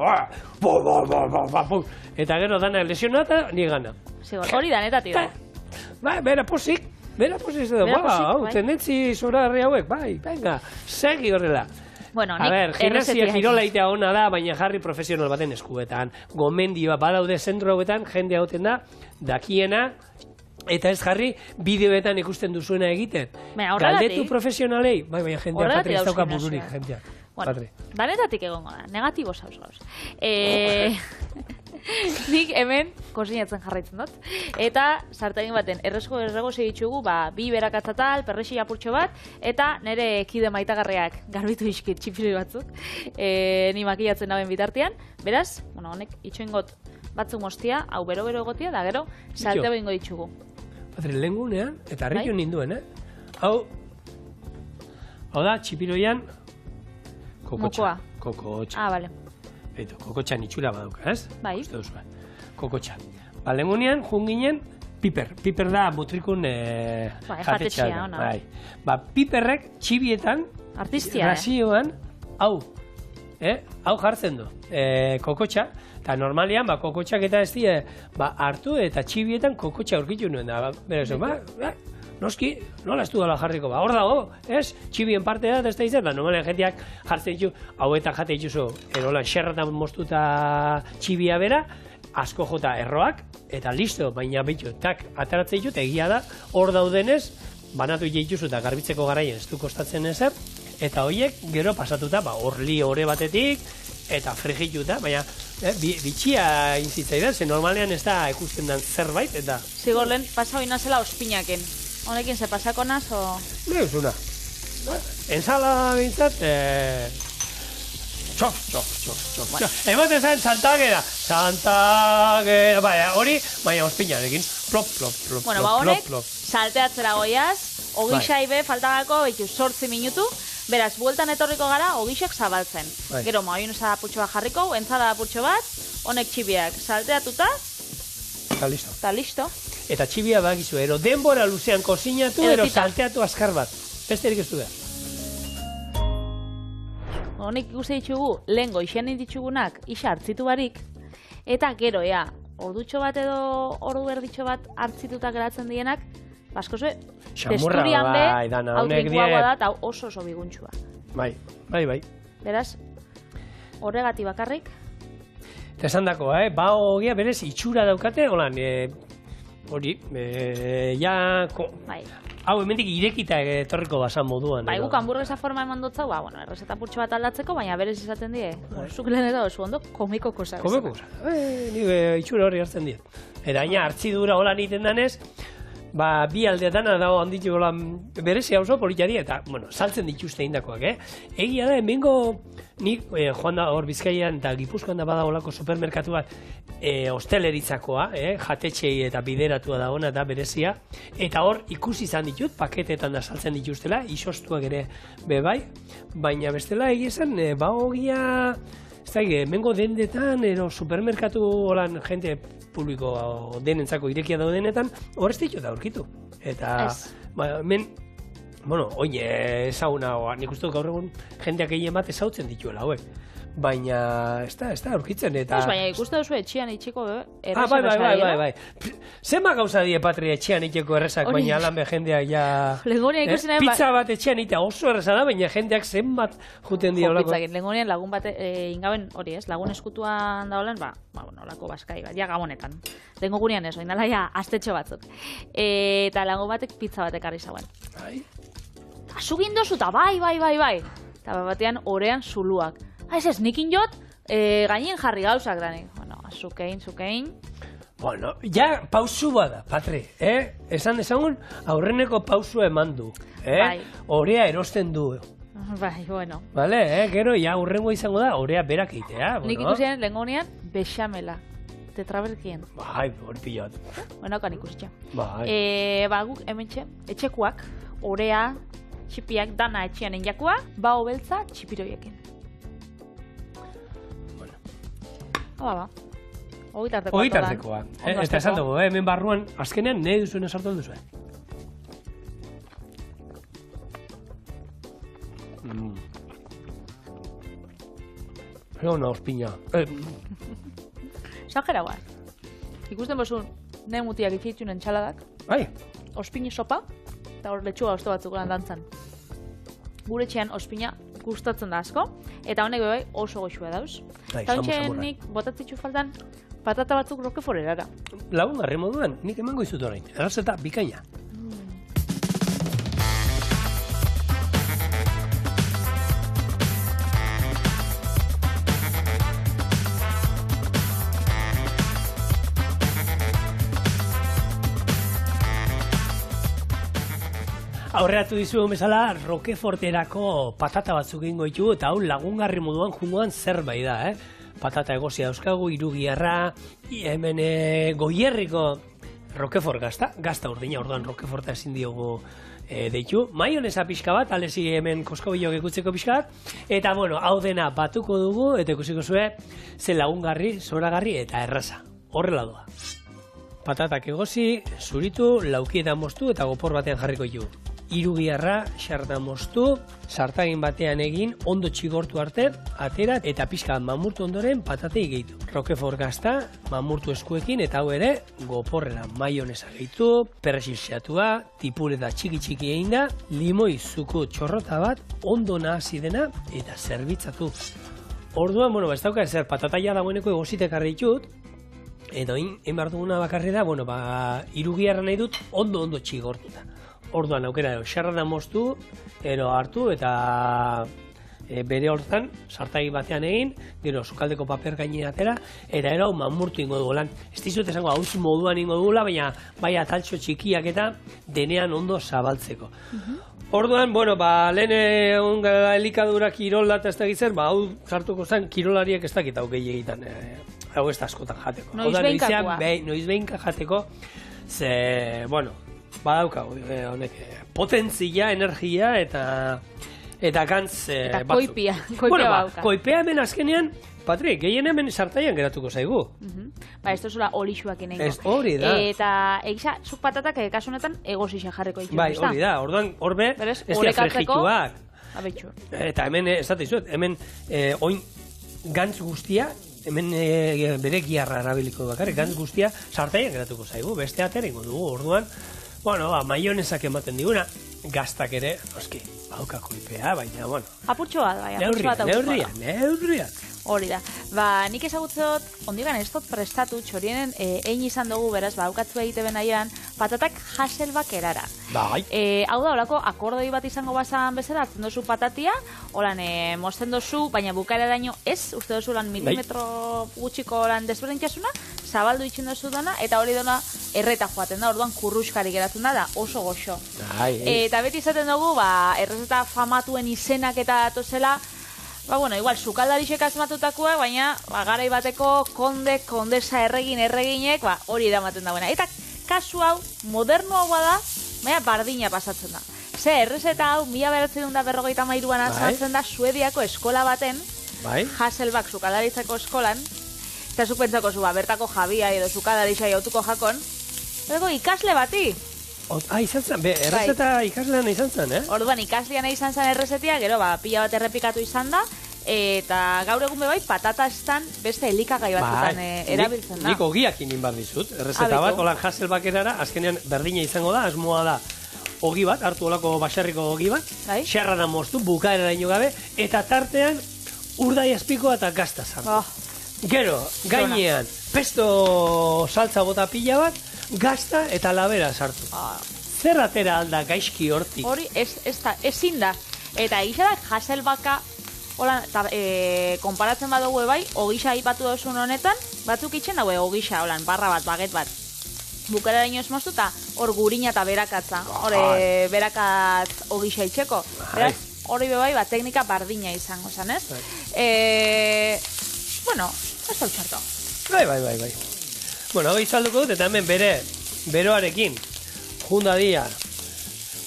Eta gero dana lesionata, ni gana. Hori danetatik da. Bera posik edo, tendentzi zoragarri hauek, venga, segi horrela. A ber, gimnasia kirola itea ona da, baina jarri profesional baten eskuetan. Gomendioa badaude zentro hauetan, jende hauten da, dakiena, eta ez jarri bideoetan ikusten duzuena egiten. Galdetu profesionalei, baina jendea patri ez dauka bururik, jendea. Danetatik egongo da, negatibo zauz gauz. Nik hemen kosinatzen jarraitzen dut. Eta sartagin baten, errego segitzugu, bi berakatzatal, perrexi apurtxo bat, eta nire kide maitagarriak garbitu iskit txipiroi batzuk, ni makillatzen naben bitartean. Beraz, honek itxoingot batzuk mostia, hau bero-bero egotia, da gero, salteo ingo ditugu. Patri, lehengunean, eta harritu ninduen, hau da, txipiroian, kokotxa. Ah, bale. Eta, kokotxan itxura badauka, ez? Bai. Uste duzu, kokotxa. Lehengunean, junginen, piper. Piper da mutrikun jatetxea, ona. Piperrek txibietan, razioan, hau jartzen du, kokotxa. Eta normalian, kokotxak eta ez die, hartu eta txibietan kokotxa aurkitu nuen da. Noski, nola ez du dala jarriko, hor dago, ez? Txibien partea da ez da izan, normalian jendeak jartzen ditu, hauetan jate dituzu, erolan xerratan moztuta txibia bera, asko jota erroak, eta listo, baina behitu, ataratzen ditut, egia da, hor daudenez, banatu dituzu eta garbitzeko garaien ez du kostatzen ezer, eta horiek gero pasatuta, horli ore batetik, eta frigituta, baina bitxia inzitzaidan, ze normalean ez da ikusten den zerbait, eta... Zigorlen, pasau inazela ospinaken. Honekin ze pasako naz, o... Ne, usuna. Ensala bintzat, txof. Ematen zen Santagera, hori, baina ospinarekin, plop. Bueno, honek, salteatzera goiaz, ogixai be, faltagako, 8 minutu, beraz, bueltan etorriko gara, ogixak zabaltzen. Gero, maionesa apurtxo bat jarriko, entzada apurtxo bat, honek txibiak salteatuta, eta listo. Eta txibia bagizu, denbora luzean kozinatu, salteatu azkar bat. Besterik ez du behar. Honek ikuste ditugu, lehen goixean ditugunak, isa hartzitu barik, eta gero, ordutxo bat edo ordu berditxo bat hartzituta geratzen dienak, baskoze, testurian be, autrikoagoa da, eta oso biguntxua. Bai. Beraz, horregati bakarrik. Eta esan dako, hogia berez itxura daukate, holan, hori, hau hemendik irekita etorriko basan moduan. Bai, guk hamburguesa forma eman dutzau, errezeta purtxo bat aldatzeko, baina berez izaten die, zuk lehen eta oso ondo, komiko kosa. Komiko kosa, itxura hori hartzen die. Eta haina hartzidura holan iten danez, bi aldeetan dago handitu gola berezia oso politari eta, saltzen dituzte indakoak, Egia da, hemengo, nik joan da hor Bizkaian eta Gipuzkoan da badagolako supermerkatu bat hosteleritzakoa, jatetxei eta bideratua da ona eta berezia, eta hor ikusi izan ditut, paketetan da saltzen dituztela, isostuak ere bebai, baina bestela egia esan, bagogia, ez da, hemengo dendetan, supermerkatu holan jente publiko denentzako irekia daudenetan, hor ez ditut aurkitu. Eta, hemen, oin ezaguna, nik uste dut gaur egun jendeak egin bat ezautzen dituela, hauek. Baina, ez da aurkitzen, eta... Baina ikuste duzu etxean itxeko errezak bezala. Bai. Zenba gauza die, Patri, etxean itxeko errezak, baina alan be jendeak ja... Lengonean ikusi nahi... Pizza bat etxean itea oso erreza da, baina jendeak zenbat juten dira olako. Lengonean lagun bat, ingaben hori ez, lagun eskutuan da olen, olako baskai bat, ja gabonetan. Lengo gunean ez, oindala ja astetxo batzuk. Eta lagun batek pizza batek arri zauen. Bai. Azugin dozu, eta bai. Eta batean orean zuluak. Ez nikin jot, gainen jarri gauzak danik. Zukein. Ja pausu bada, Patri, Esan dezagun, aurreneko pausu eman du. Orea erosten du. Bai, bueno. Vale, gero, ja aurrengo izango da, orea berak egitea. Nik ikusien, lengonean, bexamela. Tetraberkien. Bai, hori pilot. Kan ikusitxa. Bai. Guk hemen etxekuak, orea, txipiak, dana etxean enjakua, bao beltza txipiroiekin. Ogitartekoa. Eta esan dugu, hemen barruan, azkenean, nahi duzuen esartu duzuen. Ona, ospina. Exagera guaz. Ikusten bozun, nahi mutiak itxitxun entxaladak. Bai. Ospini sopa, eta hor letxuga osto batzuk lan dantzan. Gure txean ospina gustatzen da asko, eta honek bai oso goxua dauz. Eta hontxean nik botatzitzu faltan patata batzuk rokeforerara. Lagungarri moduan, nik emango izut orain. Errazeta bikaina. Aurreatu dizuegu bezala, Roqueforterako patata batzuk egingo ditu, eta hau lagungarri moduan jungoan zerbait da, Patata egozia dauzkagu, irugiarra, hemen goierriko Roquefort gazta urdina, orduan Roqueforta ezin diogu deitu. Maionesa pixka bat, alezi hemen koskobilok ikutzeko pixka bat, eta hau dena batuko dugu, eta ikusiko zue, ze lagungarri, zoragarri eta erraza. Horrela doa. Patatak egozi, zuritu, laukietan moztu eta gopor batean jarriko ditu. Irugiarra, xarta moztu, sartagin batean egin, ondo txigortu arte, atera eta pixka mamurtu ondoren patatei gehitu. Roquefort gazta, mamurtu eskuekin eta hau ere, goporrela maionesa gehitu, perresil xeatua, tipureta txiki egin da, limoi zuku txorrota bat, ondo nahasi dena eta zerbitzatu. Orduan, ez dauka ezer, patataia dagoeneko egozitek harri ditut, eta egin behar duguna bakarri da, irugiarra nahi dut ondo txigortuta. Orduan aukera xarrada moztu, hartu eta bere hortan sartagi batean egin, gero sukaldeko paper gainean atera, eta hau mamurtu ingo dugu lan. Ez dizut esango hauz moduan ingo dugula, baina bai ataltxo txikiak eta denean ondo zabaltzeko. Orduan, lehen elikadura kirola eta ez da gizer, hau sartuko zen kirolariek ez dakit hau gehi egiten. Hau ez da askotan jateko. Noiz behinka jateko, ze, badaukagu, honek, potentzia, energia eta gantz eta batzuk. koipia bauka. Koipea hemen azkenean, Patri, gehien hemen sartaian geratuko zaigu. Ez dozula olixuak inengo. Ez hori da. Eta egisa, zuk patatak kasunetan egozixen jarriko ditu. Bai, hori da, orduan horbe, ez dira frejituak. Eta hemen, ez dut izuet, hemen oin gantz guztia, hemen bere giarra erabiliko bakarrik, gantz guztia sartaian geratuko zaigu, beste ateringo dugu, orduan, maionesak ematen diguna, gaztak ere, noski, bauka koipea, baina, apurtxo bat, bai, neurriak. Hori da. Nik ezagutzot, ondigan ez dut prestatu, txorienen egin izan dugu, beraz, daukatzu egite benaian, patatak Hasselback erara. Bai. Hau da, holako akordoi bat izango bazan bezala, hartzen dozu patatia, holan mozten dozu, baina bukaeraraino ez, uste dozu lan milimetro gutxiko lan desberdintasuna, zabaldu itxen dozu dana, eta hori dona erreta joaten da, orduan kurruskari geratzen da oso goxo. Eta beti izaten dugu, errezeta famatuen izenak eta datozela, igual, sukaldarixek asmatutakoak, baina garai bateko kondesa erreginek, hori eramaten dagoena. Eta kasu hau, modernoagoa da, baina bardina pasatzen da. Ze, errezeta hau, 1953an asmatzen da Suediako eskola baten, Hasselback sukaldaritzako eskolan, eta zuk pentsako zu, bertako jabia edo sukaldarixa jautuko jakon, bertako ikasle bati. Izan zen, errezeta ikaslean izan zen, Orduan, ikaslean izan zen errezetia, gero, pila bat errepikatu izan da, eta gaur egun bebai, patata estan beste elikagai batzutan erabiltzen da. Nik ogiak inin bat dizut, errezeta bat, holan Hasselback erara, azkenean berdina izango da, asmoa da, ogi bat, hartu olako basarriko ogi bat, xerrana moztu, bukaerara ino gabe, eta tartean urdai azpikoa eta gazta sartu. Gero, gainean, pesto saltza bota pila bat, gazta eta labera sartu. Zer atera alda gaizki hortik? Hori ezin da. Eta egisa da Hasselbacka, konparatzen badugu bai, ogisa aipatu duzun honetan, batzuk itxen dago ogisa, barra bat, baget bat. Bukara daño esmoztu eta hor gurina eta berakatza. Hore berakatz ogisa itxeko. Beraz, hori bebai, teknika bardina izango zen, ez? Bueno, ez da utxarto. Bai. Bueno, hori izalduko dut, eta hemen beroarekin junda dia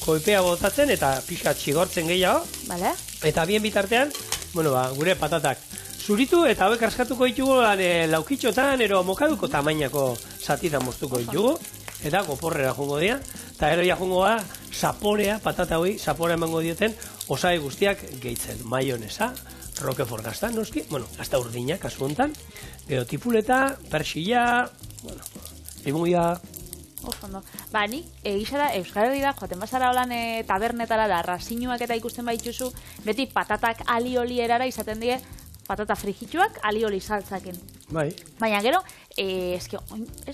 koipea botatzen eta pixka txigortzen gehiago. Eta bien bitartean, gure patatak zuritu eta hauek askatuko ditugu laukitxotan ero mokaduko tamainako zatitan moztuko ditugu. Eta goporrera jungo dira. Eta gero ja jungo da zaporea, patata hori, zaporea emango dioten osagai guztiak gehitzen. Maionesa, Roquefort gazta, noski, gazta urdina, kasu hontan. Gero tipuleta, persilla, limuia. Osondo. Ni, egisa da, Euskal Herrira, joaten bazara holan tabernetara da, rasinuak eta ikusten baituzu, beti patatak alioli erara izaten die, patata frijituak alioli saltzaken. Baina gero, ez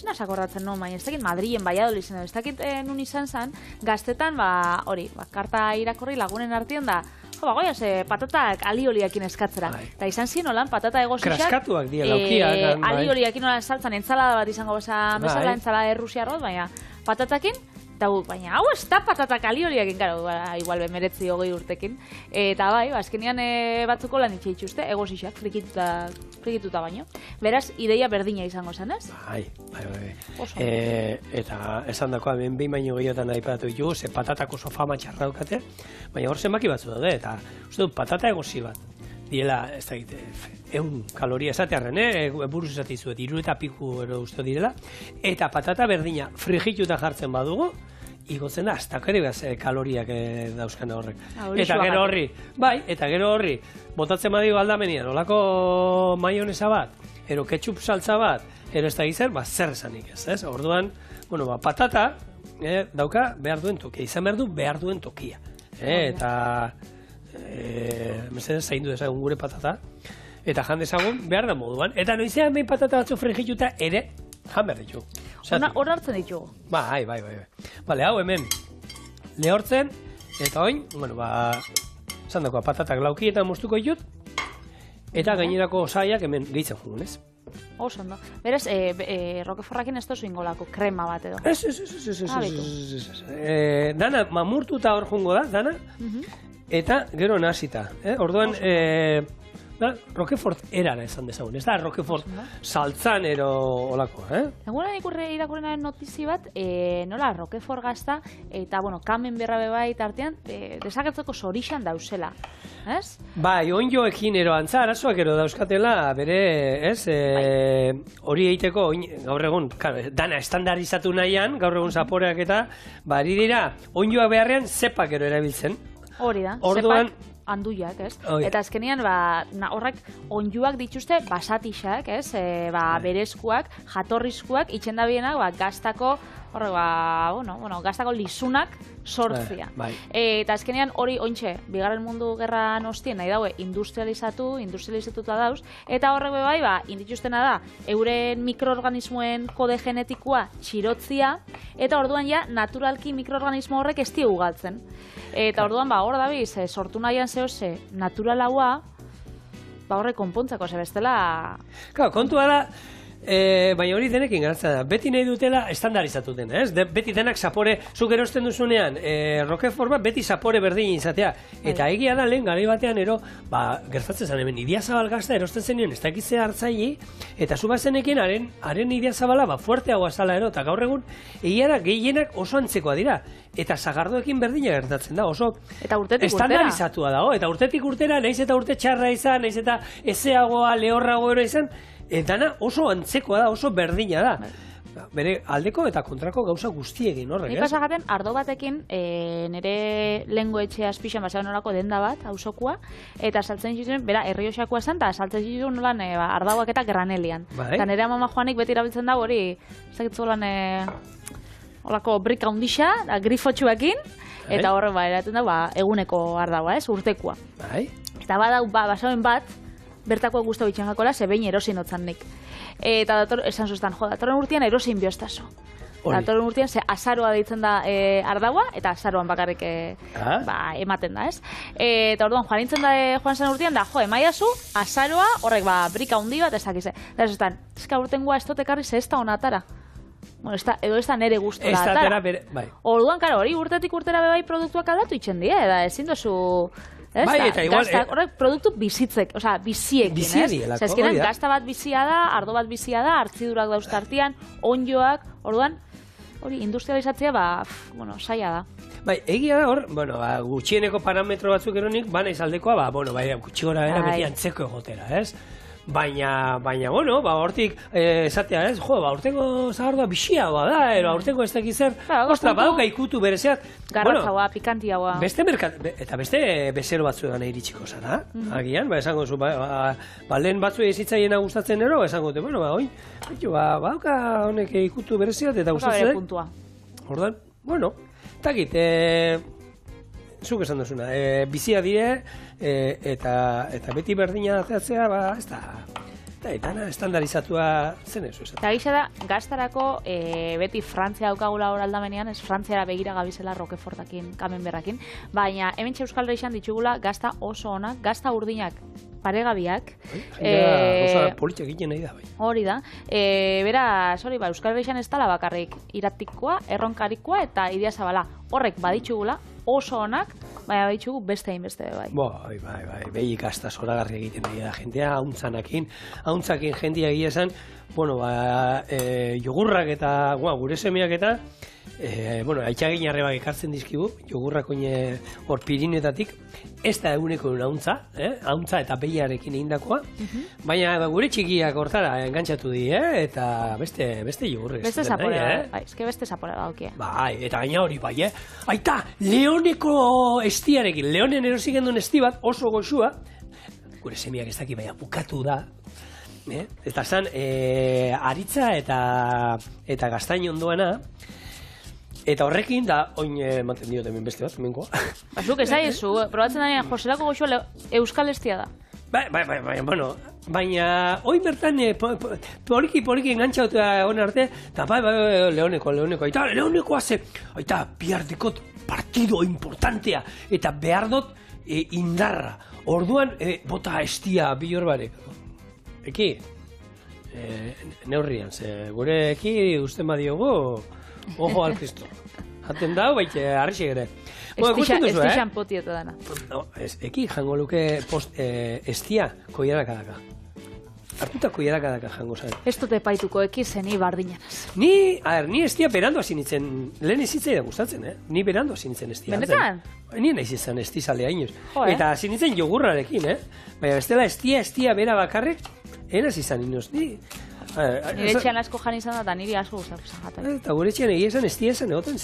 naz akordatzen non, baina ez dakit Madrilen, Valladolid zen, ez dakit nun izan zen, gaztetan, karta irakorri lagunen artean da, goiaz, patatak alioliakin eskatzera. Eta izan zien holan, patata egosixak, kraskatuak dira laukiak. Alioliakin holan saltzan, entzalada bat izango bezala entzalada errusiarrot, baina patatakin, baina hau ez da patatak alioliakin, igual bemeretzi 20 urtekin. Eta azkenean batzuko lan itxe itxuste, egosixak, frikituta baino. Beraz, ideia berdina izango zen, ez? Bai. Eta esan dakoa, behin baino gehiotan aipatu ditugu, ze patatak oso fama txarra daukate, baina hor zenbaki batzu daude, eta uste dut, patata egosi bat. Diela, ez da egite, 100 kaloria esatearen, buruz esatizuet, 3 eta piku ero uste direla, eta patata berdina frigituta jartzen badugu, igotzen da, hasta kaloriak dauzkan horrek. Eta gero horri, botatzen badigo aldamenian, olako maionesa bat, ero ketchup saltza bat, ero ez da gizar, zer esanik ez? Orduan, patata dauka behar duen tokia, izan behar duen tokia. Eta mesedez zaindu dezagun gure patata, eta jan dezagun behar da moduan. Eta noizean behin patata batzu frigituta ere, jan behar ditugu. Hor hartzen ditugu. Bai. Bale, hau hemen lehortzen, eta oin, esan dagoa, patatak laukietan moztuko ditut, eta gainerako osaiak hemen gehitzen jugun, ez? Oso, ondo. Beraz, Roquefortakin ez tozu ingolako krema bat edo. Ez. Dana, mamurtuta hor jungo da, dana, eta gero nasita. Orduan, Roquefort erara esan dezagun, ez da Roquefort saltzan ero olako, Egunan irakurrenaren notizi bat, nola Roquefort gazta, eta, kamen berra bebai tartean, desagertzeko sorixan dauzela, ez? Bai, onjoekin ero antza, arazoak ero dauzkatela, bere, ez, hori egiteko, gaur egun, dana estandarizatu nahian, gaur egun zaporeak eta, bari dira, onjoak beharrean zepak ero erabiltzen. Hori da, zepak handuiak, ez? Eta azkenean, horrek onjuak dituzte basatixak, ez? Berezkoak, jatorrizkoak, itxendabienak, gaztako, gaztako lizunak sortzia. Eta azkenean hori ointxe, bigarren mundu gerran ostien nahi daue industrializatuta dauz, eta horrek bai, indituztena da, euren mikroorganismoen kode genetikoa txirotzia, eta orduan ja, naturalki mikroorganismo horrek ez diegu galtzen. Eta orduan, hor dabiz, sortu nahian zehose natural haua, horrek konpontzako, bestela... Kontua da, baina hori denekin garatzen da. Beti nahi dutela estandarizatu dena, ez? Beti denak zapore, zuk erosten duzunean, Roquefort bat beti zapore berdin izatea. Eta egia da lehen, garai batean gertatzen zen hemen, Idiazabal gazta erosten zenien, ez dakitzea hartzaile, eta zu bazenekin, haren Idiazabala, fuerteagoa zala ero, eta gaur egun, egia da gehienak oso antzekoa dira. Eta sagardoekin berdina gertatzen da, oso estandarizatua dago. Eta urtetik urtera, nahiz eta urte txarra izan, nahiz eta ezeagoa, lehorrago ero izan, dana oso antzekoa da, oso berdina da. Bere aldeko eta kontrako gauza guztiekin horrek. Nik pasagaten ardo batekin, nire lehengo etxe azpixan basean nolako denda bat, hausokua, eta saltzen zituen, bera, Errioxakoa zen, eta saltzen zituen nolan ardauak eta granelian. Eta nire amama joanik beti erabiltzen da hori, ez dakitzu lan, olako brika hundixa, grifotxuekin, eta horre eratzen da, eguneko ardaua, urtekoa. Eta badau, basauen bat, bertako guztu bitxan jakola, ze behin erosin otzan nik. Eta esan zuztan, datorren urtean erosin bioztazu. Datorren urtean, ze azaroa deitzen da ardaua, eta azaroan bakarrik ematen da, ez? Eta orduan, joan zen urtean, da, emaiazu, azaroa, horrek, brika hundi bat, ez dakize. Eta ez zuztan, ezka urtengoa ez totekarri, ze ez da honatara. Edo ez da nere guztora atara. Orduan, hori urtetik urtera bebai produktuak aldatu itxen die, eta ezin duzu... Eta igual... Horrek produktu bizitzek, oza, biziekin, ez? Biziedielako, hori da. Gazta bat bizia da, ardo bat bizia da, hartzidurak dauztartian, onjoak, orduan, hori industrializatzea, saia da. Egia da hor, gutxieneko parametro batzuk eronik, bana izaldekoa, gutxi gora era beti antzeko egotera, ez? Baina, hortik esatea, ez? Urtengo zagardua bixiagoa da, urtengo ez dakiz zer, badauka ikutu berezeak. Garratzagoa, pikantiagoa. Eta beste bezero batzuetan iritsiko zara, agian, esango zu, lehen batzu ezitzaiena gustatzen ero, esango dute, badauka honek ikutu berezeak, eta gustatzen. Ordan, takit, zuk esan duzuna, bizia dire, eta beti berdina ateatzea, ez da, eta estandarizatua zen ez. Eta gisa da, gaztarako beti Frantzia daukagula hor aldamenean, ez Frantziara begira gabizela Roquefortakin, Camembertakin, baina hemen Euskal Herrian ditugula gazta oso onak, gazta urdinak paregabiak. Politia egiten nahi da, bai. Hori da. Beraz, Euskal Herrian ez dala bakarrik iratikoa, erronkarikoa eta Idiazabala. Horrek baditugula oso onak, baina baditugu beste hainbeste, bai. Bai, behi gazta zoragarri egiten nahi da jentea, hauntzakin jentia egia esan, jogurrak eta, gure semeak eta, aitxagin arrebak ekartzen dizkigu, jogurrak hor Pirinetatik, ez da eguneko hauntza, hauntza eta behiarekin egindakoa, baina gure txikiak hortara engantzatu di, eta beste jogurrek. Beste zapore, beste zapore da, okie. Bai, eta gaina hori, bai, aita, leoneko estiarekin, leonen erosik gendun esti bat, oso goxua, gure semiak ez daki, baina bukatu da, eta zan, aritza eta gaztain ondoana, eta horrekin, da, oin ematen diot hemen beste bat, hemenkoa. Zuk ez aiezu, probatzen danean, Joselako goxua euskal estia da. Baina, hoi bertan, poliki engantzauta egon arte, eta leoneko, eta leonekoa ze, eta bihar dikot partido importantea, eta behar dut indarra. Orduan, bota estia bihor barek. Eki, neurrian, ze gure eki usten badiogu, ojo al Cristo. Jaten dau, baite, arrixek ere. Estixan potieto dana. Eki jango luke estia koiarakadaka. Hartuta koiarakadaka jango zaren. Ez dute paituko eki zeni bardinanaz. Ni estia berandu hasi nintzen, lehen ezitzea gustatzen, Ni berandu hasi nintzen estia. Benetan? Ni nahiz izan estizalea inoz. Eta hasi nintzen jogurrarekin, Baina bestela estia bera bakarrek, enaz izan inoz. Nire etxean asko jan izan da, eta niri asko gustatzen jaten. Eta gure etxean egia esan estia esan egoten,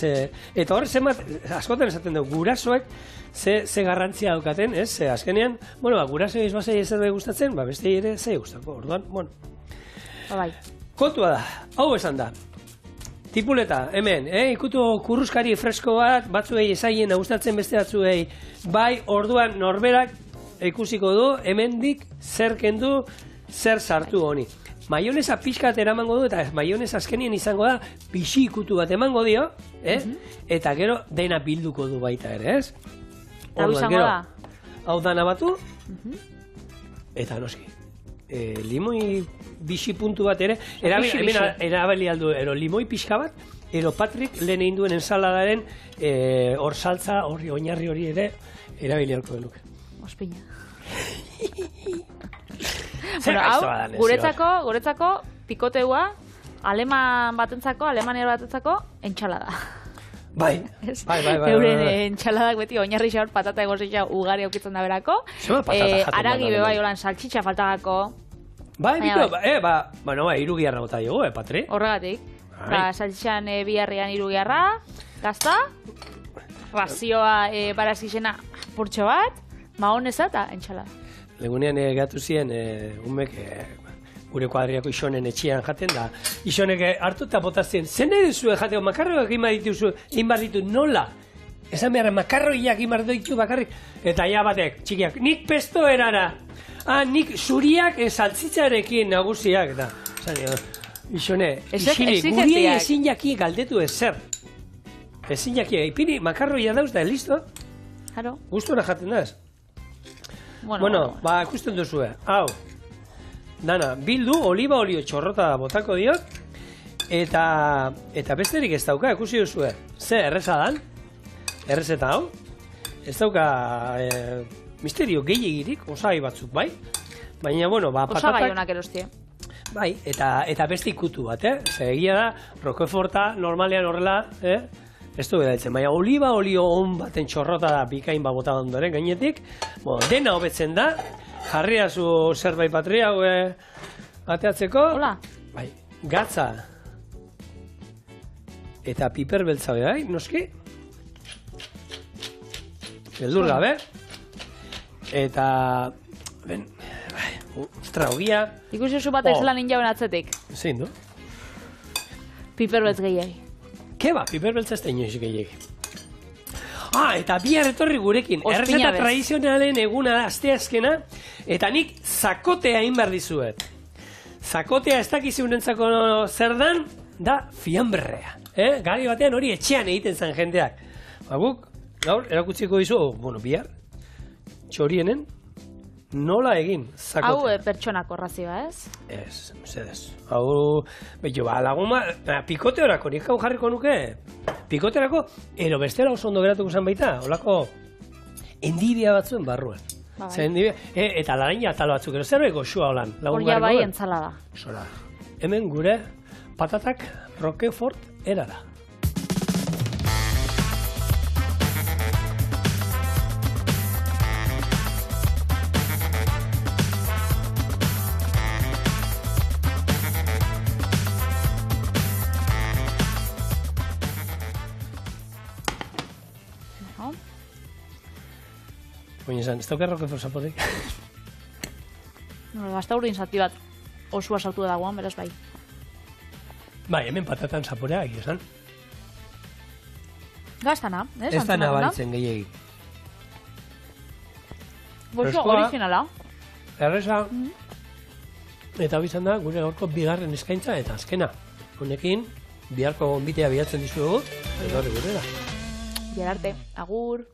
eta horre zenbat, askotan esaten dugu, gurasoek ze garrantzia daukaten, ze azkenean, gurasoek izbazei ezer gustatzen, beste ere ze gustako, orduan, Bai. Kontua da, hau esan da, Tipuleta, hemen, ikutu kurruskari fresko bat, batzuei esaien gustatzen beste batzuei, bai, orduan norberak ikusiko du, hemendik zer kendu, zer sartu honi. Maionesa pixkat eramango du, eta maionesa azkenien izango da, pixi ikutu bat emango dio, eta gero dena bilduko du baita ere, ez? Hau izango da? Hau dana batu, eta noski. Limoi bixi puntu bat ere, erabili aldu, limoi pixka bat, ero Patrik lehen egin duen ensaladaren hor saltza, oinarri hori ere, erabili alko genuke. Ospina. Bueno, hau, guretzako pikoteua, alemaniar batentzako, entxalada. Bai. Euren entxaladak beti oinarri xaur patata egositza ugari aukitzen da berako. Aragi bebai olan saltxitxa faltagako. Bai, bueno, irugiarra bota dugu, Patri? Horregatik. Saltxitxan biharrian irugiarra, gazta, razioa barazizena purtxo bat, mahoneza eta entxalada. Legunean gatu ziren, umek gure kuadriako isonen etxean jaten da. Isonek hartu eta botazien, zen nahi duzu jateko, makarroak egin bar ditu, nola? Esan behar, makarroiak egin bar ditu bakarrik. Eta ja batek, txikiak, nik pesto erara. Nik zuriak saltzitzarekin nagusiak. Da, isone, guri ezin jaki galdetu ezer. Ezin jaki, ipini makarroia dauz da, listo? Claro. Gustora jaten daz. Bueno, ikusten duzue, hau. Dana, bildu, oliba olio txorrota botako diot, eta besterik ez dauka, ikusi duzue. Ze, erreza dan? Errezeta hau? Ez dauka misterio gehiagirik, osagai batzuk, bai? Baina, bueno, patatak... Osagai honak erostie. Bai, eta beste ikutu bat, Ze egia da, roqueforta normalean horrela, ez du bedaitzen, baina oliba olio on baten txorrota da bikain bota ondoren gainetik, dena hobetzen da, jarria zu zerbait Patri hau ateatzeko. Hola. Bai, gatza. Eta piper beltza bai, noski. Beldur gabe. Eta, ostra, ogia. Ikusi zu bat ezela ninjauen atzetik. Zein du? Piper beltz gehiagi. Keba, piper beltza ez da inoiz gehiagi. Eta bihar etorri gurekin, errezeta tradizionalen eguna da, asteazkena, eta nik zakotea egin behar dizuet. Zakotea ez dakiziunentzako zer dan, da fiambrea. Gari batean hori etxean egiten zen jendeak. Guk, gaur, erakutziko dizu, bihar, txorienen, nola egin zakotea. Hau pertsonako razioa, ez? Ez, mesedez. Hau, laguma, pikote horako, nik hau jarriko nuke, pikoterako, ero bestela oso ondo geratuko zen baita, holako endibia batzuen barruan. Eta laraina atal batzuk, zer beko xua holan. Horia bai entzalada. Sola. Hemen gure patatak Roquefort erara. Baina esan, ez dauka Roquefort zapotik? Gazta urdin zati bat osua sautu dagoan, beraz bai. Bai, hemen patatan zaporea egia esan. Gaztana, ez da nabaritzen gehiagik. Gozo originala. Erreza. Eta hau izan da, gure gaurko bigarren eskaintza eta azkena. Honekin, biharko gonbitea bilatzen dizuegu, eta horri gurera. Bihar arte, agur.